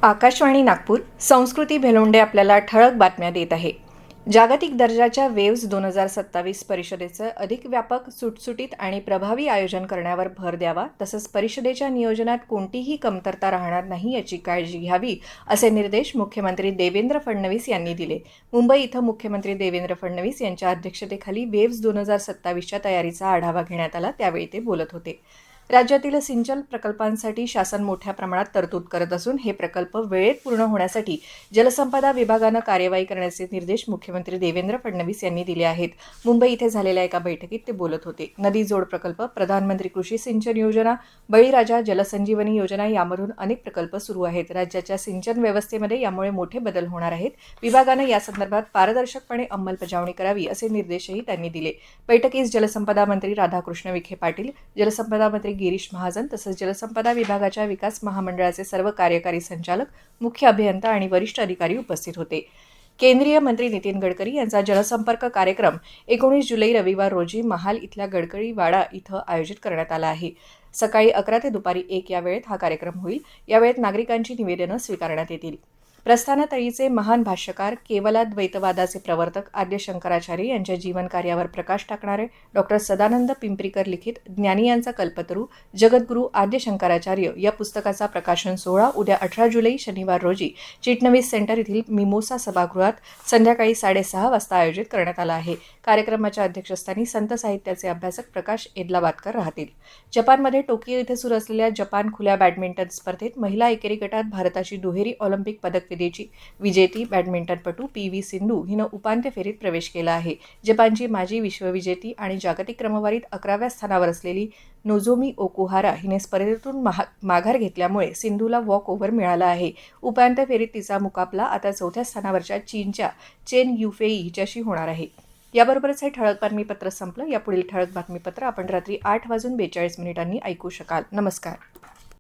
आकाशवाणी नागपूर संस्कृती भेलोंडे आपल्याला ठळक बातम्या देत आहे. जागतिक दर्जाच्या वेव्स 2027 परिषदेचं अधिक व्यापक, सुटसुटीत आणि प्रभावी आयोजन करण्यावर भर द्यावा, तसंच परिषदेच्या नियोजनात कोणतीही कमतरता राहणार नाही याची काळजी घ्यावी, असे निर्देश मुख्यमंत्री देवेंद्र फडणवीस यांनी दिले. मुंबई इथं मुख्यमंत्री देवेंद्र फडणवीस यांच्या अध्यक्षतेखाली वेव्स 2027च्या तयारीचा आढावा घेण्यात आला, त्यावेळी ते बोलत होते. राज्यातील सिंचन प्रकल्पांसाठी शासन मोठ्या प्रमाणात तरतूद करत असून हे प्रकल्प वेळेत पूर्ण होण्यासाठी जलसंपदा विभागानं कार्यवाही करण्याचे निर्देश मुख्यमंत्री देवेंद्र फडणवीस यांनी दिले आहेत. मुंबई इथे झालेल्या एका बैठकीत ते बोलत होते. नदी जोड प्रकल्प, प्रधानमंत्री कृषी सिंचन योजना, बळीराजा जलसंजीवनी योजना यामधून अनेक प्रकल्प सुरू आहेत. राज्याच्या सिंचन व्यवस्थेमध्ये यामुळे मोठे बदल होणार आहेत. विभागानं यासंदर्भात पारदर्शकपणे अंमलबजावणी करावी असे निर्देशही त्यांनी दिले. बैठकीस जलसंपदा मंत्री राधाकृष्ण विखे पाटील, जलसंपदा मंत्री गिरीश महाजन तसंच जलसंपदा विभागाच्या विकास महामंडळाचे सर्व कार्यकारी संचालक, मुख्य अभियंता आणि वरिष्ठ अधिकारी उपस्थित होते. केंद्रीय मंत्री नितीन गडकरी यांचा जलसंपर्क कार्यक्रम 19 जुलै रविवार रोजी महाल इथल्या गडकरी वाडा इथं आयोजित करण्यात आला आहे. सकाळी 11 ते दुपारी 1 या वेळेत हा कार्यक्रम होईल. या वेळेत नागरिकांची निवेदनं स्वीकारण्यात येतील. प्रस्थानतळीचे महान भाष्यकार, केवलाद्वैतवादाचे प्रवर्तक आद्य शंकराचार्य यांच्या जीवनकार्यावर प्रकाश टाकणारे डॉक्टर सदानंद पिंपरीकर लिखित ज्ञानी यांचा कल्पतरू, जगद्गुरू आद्य शंकराचार्य या पुस्तकाचा प्रकाशन सोहळा उद्या 18 जुलै शनिवार रोजी चिटणवीस सेंटर येथील मिमोसा सभागृहात संध्याकाळी 6:30 वाजता आयोजित करण्यात आला आहे. कार्यक्रमाच्या अध्यक्षस्थानी संत साहित्याचे अभ्यासक प्रकाश एदलाबादकर राहतील. जपानमध्ये टोकियो इथे सुरू असलेल्या जपान खुल्या बॅडमिंटन स्पर्धेत महिला एकेरी गटात भारताची दुहेरी ऑलिम्पिक पदकविजेची विजेती बॅडमिंटनपटू PV सिंधू हिनं उपांत्य फेरीत प्रवेश केला आहे. जपानची माजी विश्वविजेती आणि जागतिक क्रमवारीत 11व्या स्थानावर असलेली नोझोमी ओकुहारा हिने स्पर्धेतून माघार घेतल्यामुळे सिंधूला वॉक ओव्हर मिळाला आहे. उपांत्य फेरीत तिचा मुकाबला आता 4थ्या स्थानावरच्या चीनच्या चेन युफेई हिच्याशी होणार आहे. याबरोबरच हे ठळक बातमीपत्र संपलं. यापुढील ठळक बातमीपत्र आपण रात्री 8:42 ऐकू शकाल. नमस्कार.